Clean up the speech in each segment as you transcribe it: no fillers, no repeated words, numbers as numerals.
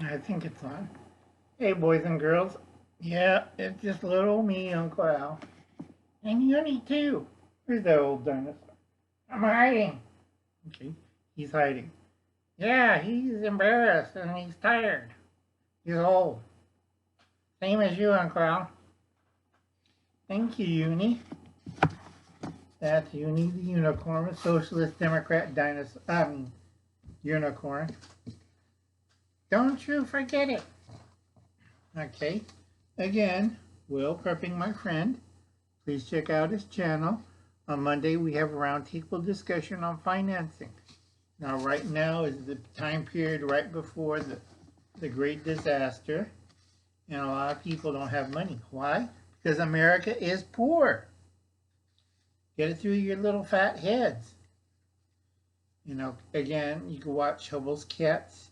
I think it's on. Hey, boys and girls. Yeah, it's just little me, Uncle Al. And Uni, too. Where's that old dinosaur? I'm hiding. Okay, he's hiding. Yeah, he's embarrassed and he's tired. He's old. Same as you, Uncle Al. Thank you, Uni. That's Uni the unicorn, socialist democrat dinosaur. Unicorn. Don't you forget it. Okay. Again, Will prepping my friend. Please check out his channel. On Monday, we have a roundtable discussion on financing. Now, right now is the time period right before the great disaster, and a lot of people don't have money. Why? Because America is poor. Get it through your little fat heads. You know, again, you can watch Hubble's Cats.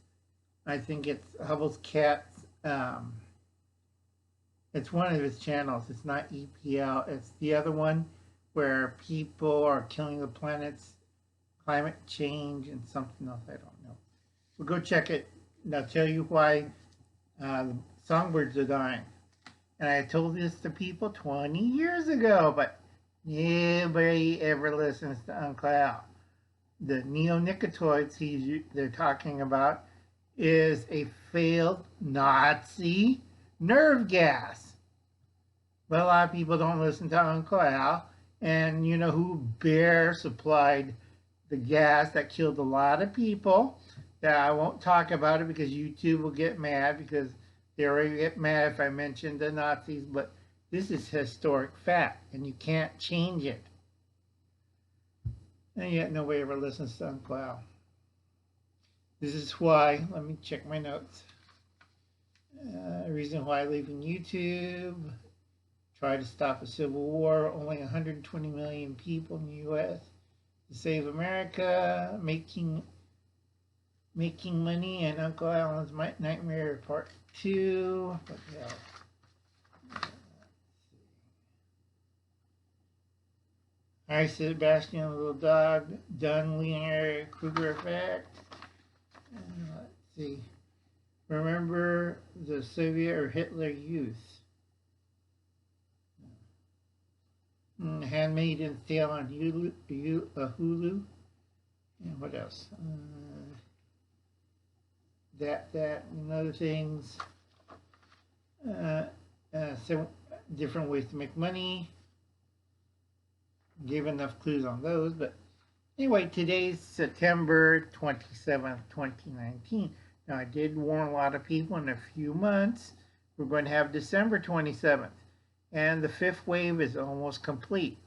I think it's Hubble's Cats. It's one of his channels. It's not EPL. It's the other one where people are killing the planet's climate change and something else. I don't know. But go check it. And I'll tell you why songbirds are dying. And I told this to people 20 years ago, but nobody ever listens to Uncle Al. The neonicotinoids they're talking about is a failed Nazi nerve gas. But a lot of people don't listen to Uncle Al. And you know who bear supplied the gas that killed a lot of people? That I won't talk about it because YouTube will get mad because they already get mad if I mention the Nazis. But this is historic fact and you can't change it. And yet nobody ever listens to Uncle Al. This is why, let me check my notes. Reason why leaving YouTube. Try to stop a civil war. Only 120 million people in the U.S. to save America. Making money and Uncle Alan's Nightmare Part 2. What the hell? Hi, Sebastian, little dog. Done linear Kruger effect. Let's see. Remember the Soviet or Hitler Youth. Handmaid's Tale on Hulu. And what else? That and other things. So different ways to make money. Gave enough clues on those, but anyway, today's September 27th, 2019. Now, I did warn a lot of people in a few months we're going to have December 27th, and the fifth wave is almost complete.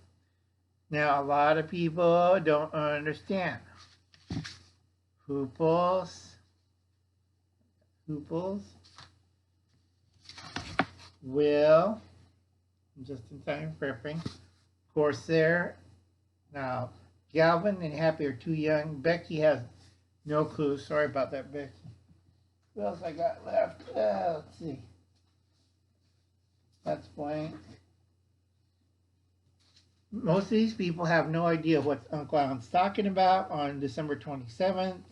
Now, a lot of people don't understand. Hooples, Will, just in time prepping. Corsair. Now, Galvin and Happy are too young. Becky has no clue. Sorry about that, Becky. What else I got left? Let's see. That's blank. Most of these people have no idea what Uncle Alan's talking about on December 27th.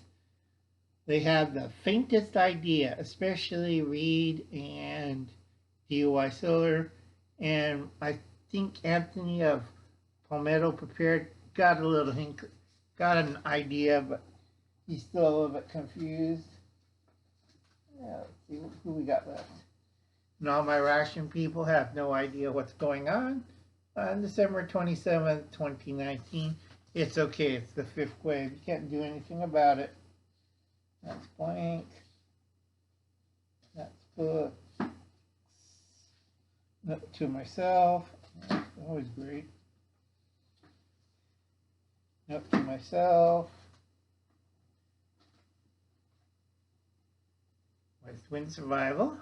They have the faintest idea, especially Reed and DOI Solar. And I think Anthony of Palmetto Prepared got a little hint, got an idea, but he's still a little bit confused. Yeah, let's see who we got left. And all my ration people have no idea what's going on December 27th, 2019. It's okay, it's the fifth wave. You can't do anything about it. That's blank. That's books. Note to myself. That's always great. Note to myself. West Wind Survival.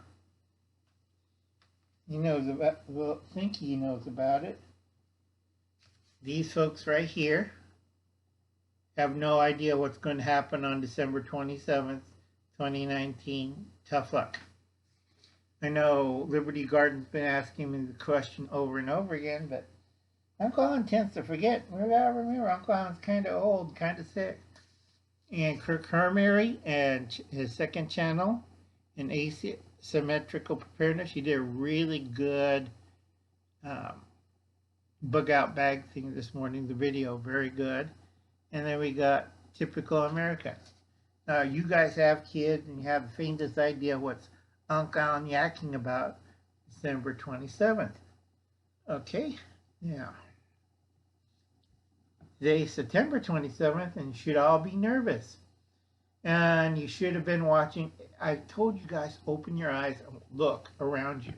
He knows about, well, I think he knows about it. These folks right here have no idea what's going to happen on December 27th, 2019. Tough luck. I know Liberty Garden's been asking me the question over and over again, but Uncle Alan tends to forget. We gotta remember, Uncle Alan's kind of old, kind of sick. And Kirk Hermary and his second channel in asymmetrical preparedness. You did a really good bug out bag thing this morning, the video, very good. And then we got typical American. Now, you guys have kids and you have the faintest idea what's Uncle Alan yakking about December 27th. Okay, yeah. Today's September 27th, and you should all be nervous. And you should have been watching. I told you guys, open your eyes and look around you.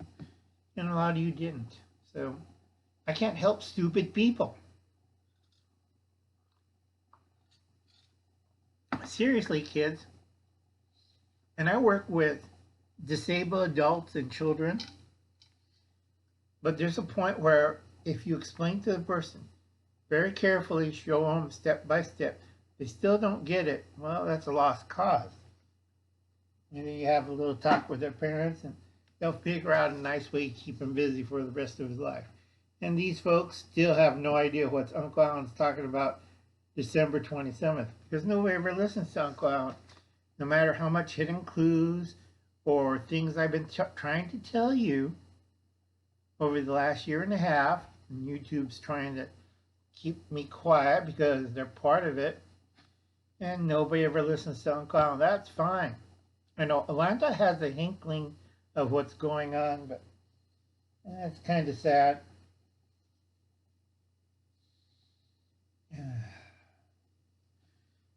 And a lot of you didn't. So I can't help stupid people. Seriously, kids. And I work with disabled adults and children. But there's a point where if you explain to the person, very carefully show them step by step, they still don't get it, well, that's a lost cause. And then you have a little talk with their parents and they'll figure out a nice way to keep him busy for the rest of his life. And these folks still have no idea what Uncle Alan's talking about December 27th, because nobody ever listens to Uncle Alan. No matter how much hidden clues or things I've been trying to tell you over the last year and a half, and YouTube's trying to keep me quiet because they're part of it, and nobody ever listens to Uncle Alan. That's fine. I know Atlanta has a inkling of what's going on, but that's kind of sad.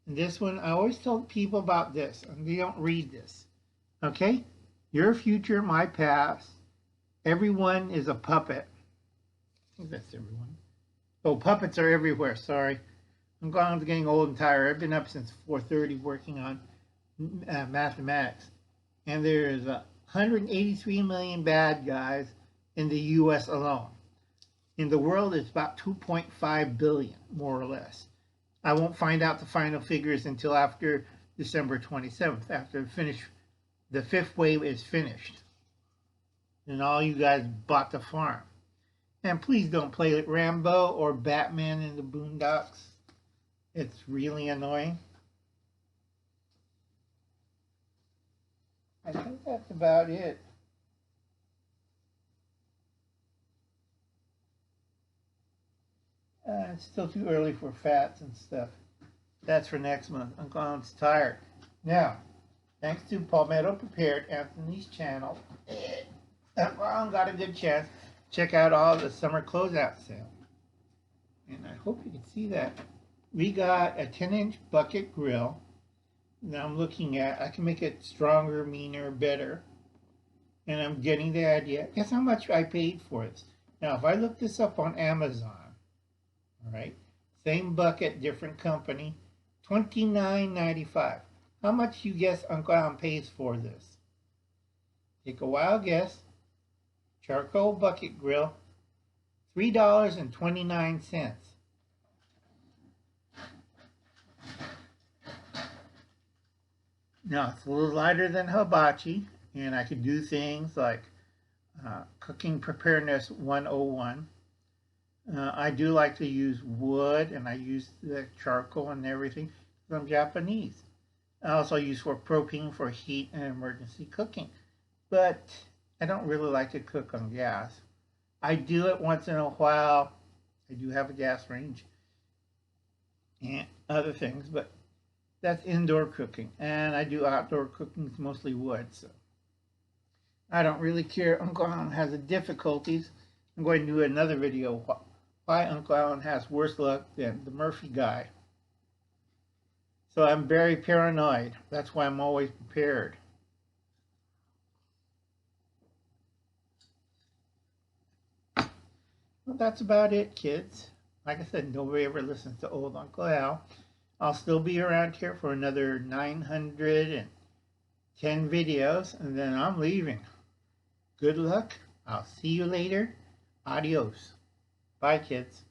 And this one, I always tell people about this, and they don't read this. Okay? Your future, my past. Everyone is a puppet. I think that's everyone. Oh, puppets are everywhere, sorry. I'm getting old and tired. I've been up since 4:30 working on mathematics. And there's 183 million bad guys in the U.S. alone. In the world, it's about 2.5 billion, more or less. I won't find out the final figures until after December 27th, after the fifth wave is finished. And all you guys bought the farm. And please don't play like Rambo or Batman in the Boondocks. It's really annoying. I think that's about it. It's still too early for fats and stuff. That's for next month. Uncle Alan's tired. Now, thanks to Palmetto Prepared, Anthony's channel, Uncle Alan got a good chance. Check out all the summer closeout sale. And I hope you can see that. We got a 10-inch bucket grill that I'm looking at. I can make it stronger, meaner, better. And I'm getting the idea. Guess how much I paid for this? Now, if I look this up on Amazon, all right, same bucket, different company, $29.95. How much you guess Uncle Alan pays for this? Take a wild guess. Charcoal bucket grill, $3.29. Now, it's a little lighter than hibachi, and I could do things like cooking preparedness 101. I do like to use wood, and I use the charcoal and everything because I'm Japanese. I also use for propane for heat and emergency cooking. But I don't really like to cook on gas. I do it once in a while. I do have a gas range and other things, but that's indoor cooking. And I do outdoor cooking, it's mostly wood. So I don't really care. Uncle Alan has the difficulties. I'm going to do another video why Uncle Alan has worse luck than the Murphy guy. So I'm very paranoid. That's why I'm always prepared. Well, that's about it, kids. Like I said, nobody ever listens to old Uncle Al. I'll still be around here for another 910 videos, and then I'm leaving. Good luck. I'll see you later. Adios. Bye, kids.